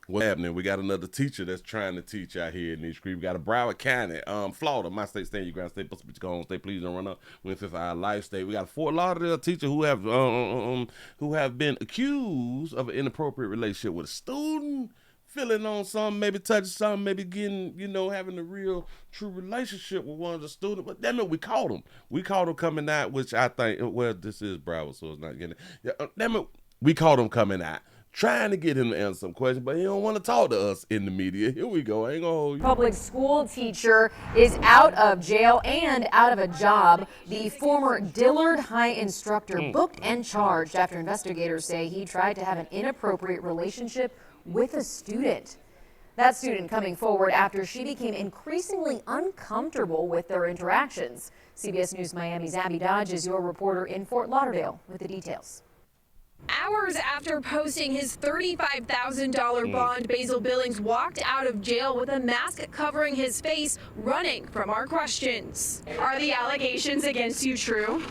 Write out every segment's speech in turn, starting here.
What's happening? We got another teacher that's trying to teach out here in these streets. We got a Broward County, Florida, my state, stand your ground state, supposed to go home state, please don't run up. We're in our life state. We got a Fort Lauderdale teacher who have been accused of an inappropriate relationship with a student, feeling on something, maybe touching something, maybe getting, having a real true relationship with one of the students. But damn it, we caught him. We caught him coming out, which I think, well, this is Broward, so it's not getting it. Yeah, damn it, we caught him coming out, trying to get him to answer some questions, but he don't want to talk to us in the media. Here we go. I ain't gonna hold you. Public school teacher is out of jail and out of a job. The former Dillard High instructor booked and charged after investigators say he tried to have an inappropriate relationship with a student. That student coming forward after she became increasingly uncomfortable with their interactions. CBS News Miami's Abby Dodge is your reporter in Fort Lauderdale with the details. Hours after posting his $35,000 bond, Basil Billings walked out of jail with a mask covering his face, running from our questions. Are the allegations against you true?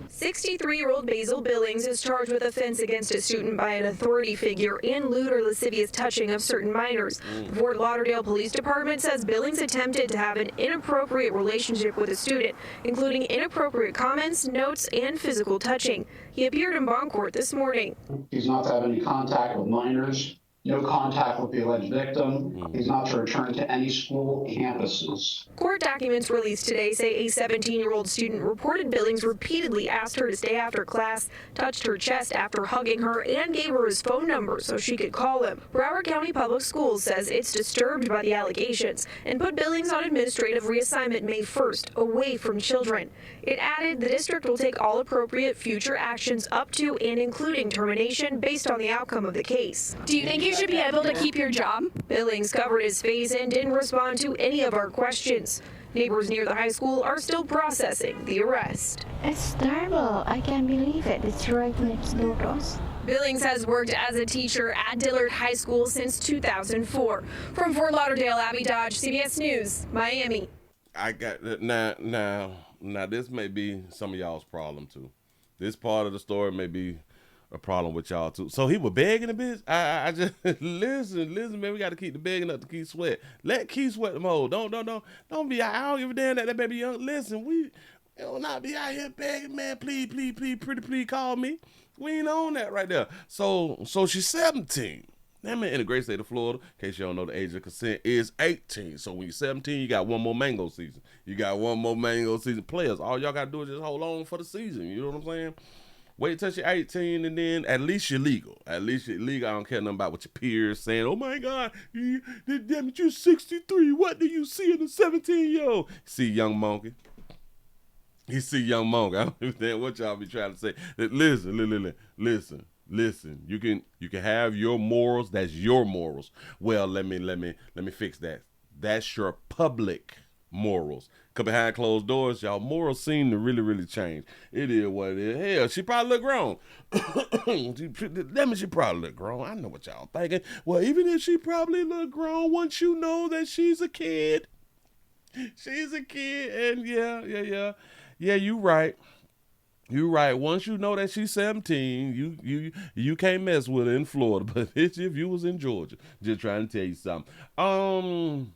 63-year-old Basil Billings is charged with offense against a student by an authority figure and lewd or lascivious touching of certain minors. The Fort Lauderdale Police Department says Billings attempted to have an inappropriate relationship with a student, including inappropriate comments, notes, and physical touching. He appeared in bond court this morning. He's not to have any contact with minors, no contact with the alleged victim. He's not to return to any school campuses. Court documents released today say a 17-year-old student reported Billings repeatedly asked her to stay after class, touched her chest after hugging her, and gave her his phone number so she could call him. Broward County Public Schools says it's disturbed by the allegations and put Billings on administrative reassignment May 1st, away from children. It added the district will take all appropriate future actions up to and including termination based on the outcome of the case. Do you think you should be able to keep your job? Billings covered his face and didn't respond to any of our questions. Neighbors near the high school are still processing the arrest. It's terrible. I can't believe it. It's right next door to us. Billings has worked as a teacher at Dillard High School since 2004. From Fort Lauderdale, Abby Dodge, CBS News, Miami. I got now. This may be some of y'all's problem too. This part of the story may be a problem with y'all too. So he was begging a bitch. I just listen, man. We got to keep the begging up to Keith Sweat. Let Keith Sweat them hold. Don't be. I don't give a damn that baby young. Listen, we will not be out here begging, man. Please, pretty please call me. We ain't on that right there. So she's 17. That man in the great state of Florida, in case you don't know, the age of consent is 18. So when you're 17, you got one more mango season. Players, all y'all got to do is just hold on for the season. You know what I'm saying? Wait till you're 18 and then at least you're legal. I don't care nothing about what your peers saying. Oh my God, damn it, you're 63. What do you see in a 17-year-old? See young monkey. He see young monkey. I don't understand what y'all be trying to say. Listen. You can have your morals. That's your morals. Well, let me fix that. That's your public morals. Cause behind closed doors, y'all morals seem to really, really change. It is what it is. Hell, she probably look grown. She probably look grown. I know what y'all thinking. Well, even if she probably look grown, once you know that she's a kid, and yeah, you right. You're right. Once you know that she's 17, you can't mess with her in Florida. But if you was in Georgia, just trying to tell you something.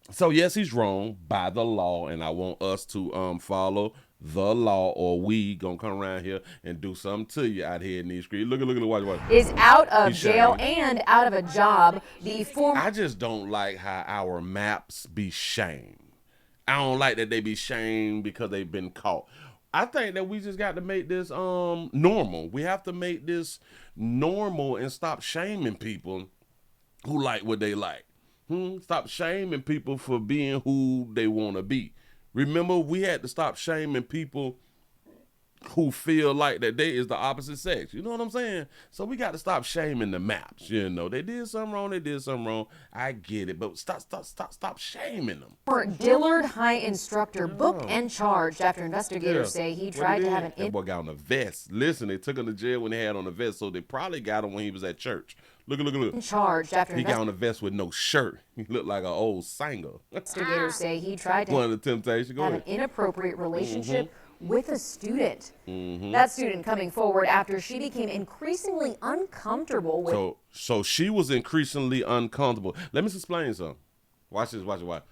So yes, he's wrong by the law, and I want us to follow the law, or we gonna come around here and do something to you out here in these streets. Look, watch. Is out of jail and out of a job. I just don't like how our maps be shamed. I don't like that they be shamed because they've been caught. I think that we just got to make this normal. We have to make this normal and stop shaming people who like what they like. Stop shaming people for being who they want to be. Remember, we had to stop shaming people who feel like that they is the opposite sex. You know what I'm saying? So we got to stop shaming the maps. You know, they did something wrong. I get it, but stop shaming them. Dillard High instructor booked and charged after investigators say he tried to have an... That boy got on a vest. Listen, they took him to jail when they had on a vest, so they probably got him when he was at church. Look. Charged after he got on a vest with no shirt. He looked like an old singer. Investigators say he tried to one of the Temptations. have an inappropriate relationship with a student. That student coming forward after she became increasingly uncomfortable with. So she was increasingly uncomfortable. Let me explain something. Watch this, watch.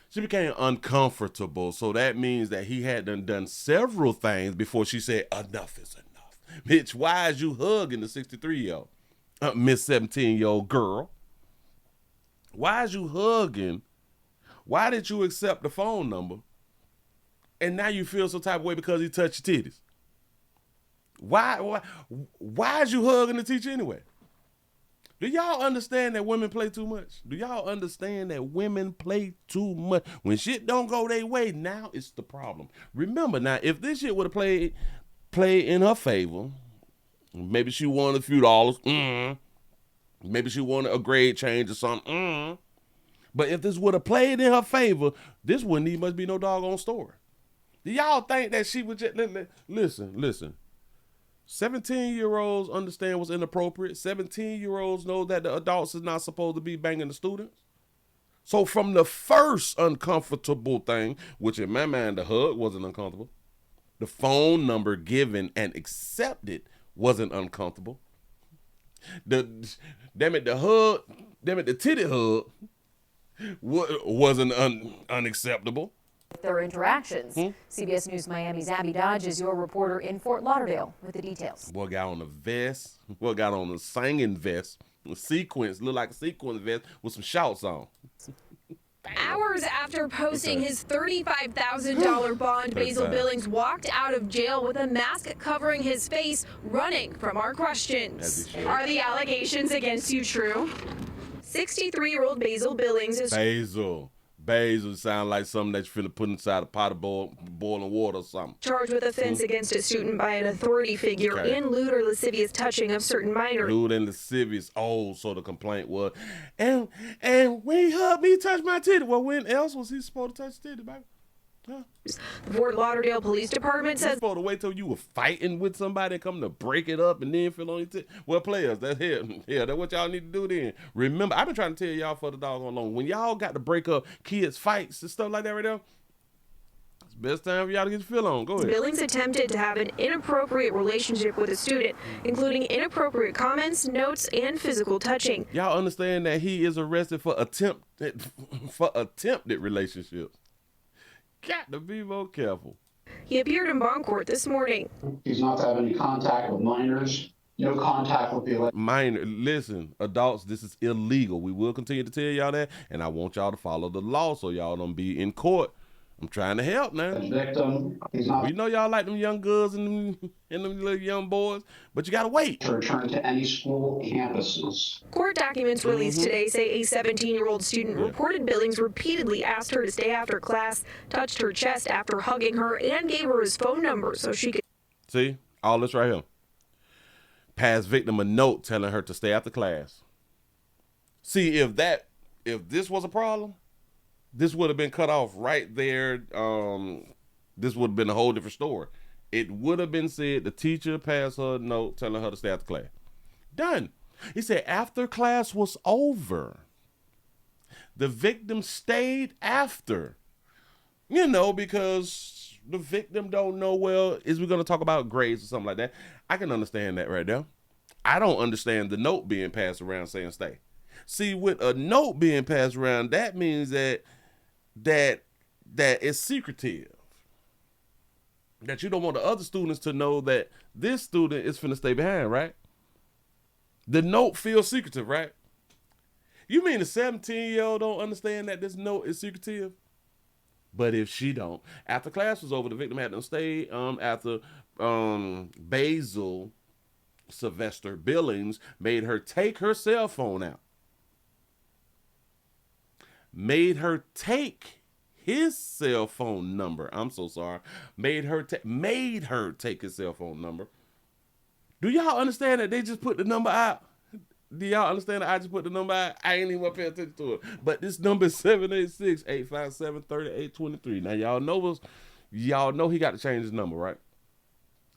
She became uncomfortable, so that means that he had done several things before she said, enough is enough. Bitch, why is you hugging the 63-year-old? Miss 17-year-old girl? Why is you hugging? Why did you accept the phone number? And now you feel some type of way because he touched your titties. Why is you hugging the teacher anyway? Do y'all understand that women play too much? Do y'all understand that women play too much? When shit don't go their way, now it's the problem. Remember now, if this shit would have played in her favor, maybe she wanted a few dollars, maybe she wanted a grade change or something, but if this would have played in her favor, this wouldn't even must be no doggone story. Do y'all think that she would just, listen. 17-year-olds understand what's inappropriate. 17-year-olds know that the adults is not supposed to be banging the students. So from the first uncomfortable thing, which in my mind, the hug wasn't uncomfortable. The phone number given and accepted wasn't uncomfortable. The titty hug wasn't unacceptable. Their interactions. CBS News Miami's Abby Dodge is your reporter in Fort Lauderdale with the details. Boy got on a vest. Boy got on a singing vest. A sequence, look like a sequence vest with some shouts on. Hours after posting his $35,000 bond, Basil Billings walked out of jail with a mask covering his face, running from our questions. Are the allegations against you true? 63-year-old Basil Billings is... Basil sound like something that you're finna put inside a pot of boiling water or something. Charged with offense against a student by an authority figure and lewd or lascivious touching of certain minors. Lewd and lascivious. Oh, so the complaint was, and when he hugged me, he touched my titty. Well, when else was he supposed to touch the titty, baby? Huh? The Fort Lauderdale Police Department says... You're supposed to wait till you were fighting with somebody and come to break it up and then feel on your titty. Well, players, that's here. Yeah, that's what y'all need to do then. Remember, I've been trying to tell y'all for the doggone long. When y'all got to break up kids' fights and stuff like that right now, it's the best time for y'all to get your feel on. Go ahead. Billings attempted to have an inappropriate relationship with a student, including inappropriate comments, notes, and physical touching. Y'all understand that he is arrested for attempted relationships. Got to be more careful. He appeared in bond court this morning. He's not to have any contact with minors, no contact with the minor. Listen, adults, this is illegal. We will continue to tell y'all that, and I want y'all to follow the law so y'all don't be in court. I'm trying to help now. Victim. He's not. We know y'all like them young girls and them little young boys, but you gotta wait to return to any school campuses. Court documents released today say a 17-year-old student reported Billings repeatedly asked her to stay after class, touched her chest after hugging her, and gave her his phone number so she could... See, all this right here. Passed victim a note telling her to stay after class. See, if this was a problem, this would have been cut off right there. This would have been a whole different story. It would have been said the teacher passed her a note telling her to stay after class. Done. He said after class was over, the victim stayed after. You know, because the victim don't know, well, is we going to talk about grades or something like that? I can understand that right there. I don't understand the note being passed around saying stay. See, with a note being passed around, that means that it's secretive. That you don't want the other students to know that this student is finna stay behind, right? The note feels secretive, right? You mean the 17-year-old don't understand that this note is secretive? But if she don't, after class was over, the victim had to stay after Basil Sylvester Billings made her take her cell phone out. Made her take his cell phone number. I'm so sorry. Made her take his cell phone number. Do y'all understand that they just put the number out? Do y'all understand that I just put the number out? I ain't even paying attention to it. But this number is 786-857-3823. Now y'all know he got to change his number, right?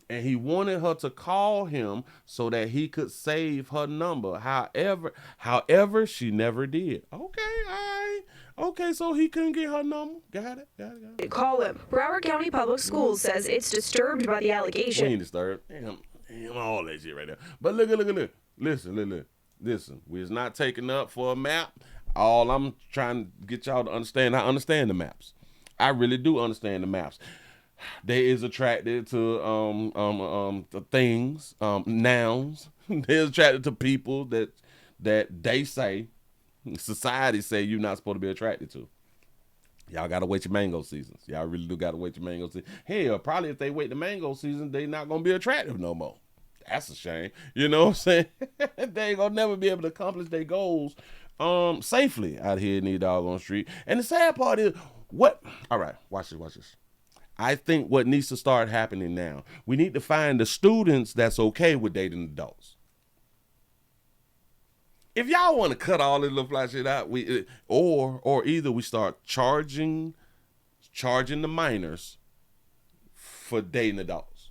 And he wanted her to call him so that he could save her number. However, she never did. Okay, all right. Okay, so he couldn't get her number. Got it. Call him. Broward County Public Schools says it's disturbed by the allegation. We ain't disturbed. Damn, all that shit right there. But look. Listen. We're not taking up for a map. All I'm trying to get y'all to understand, I understand the maps. I really do understand the maps. They is attracted to the things, nouns. They're attracted to people that they say, society say you're not supposed to be attracted to. Y'all gotta wait your mango seasons. Y'all really do gotta wait your mango season. Hell, probably if they wait the mango season, they not gonna be attractive no more. That's a shame. You know what I'm saying? They ain't gonna never be able to accomplish their goals safely out here in the doggone street. And the sad part is, all right, watch this. I think what needs to start happening now, we need to find the students that's okay with dating adults. If y'all want to cut all this little fly shit out, or either we start charging the minors for dating adults.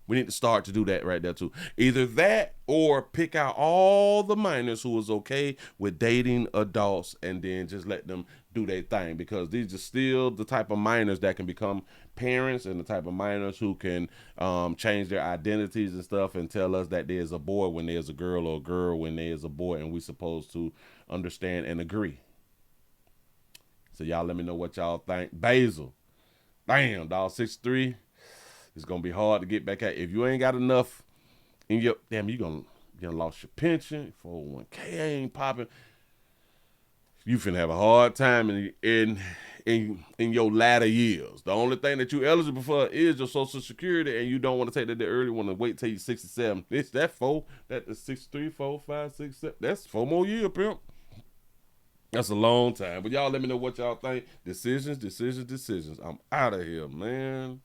We need to start to do that right there too. Either that or pick out all the minors who is okay with dating adults and then just let them do their thing, because these are still the type of minors that can become parents and the type of minors who can change their identities and stuff and tell us that there's a boy when there's a girl or a girl when there's a boy, and we supposed to understand and agree. So y'all let me know what y'all think. Basil, damn, dog, 6'3". It's gonna be hard to get back at. If you ain't got enough in your you gonna lost your pension, 401k ain't popping. You finna have a hard time in your latter years. The only thing that you eligible for is your Social Security, and you don't want to take that early. Want to wait till you're 67. It's that is 63, 4, 5, 6, 7. That's 4 more years, pimp. That's a long time. But y'all let me know what y'all think. Decisions. I'm out of here, man.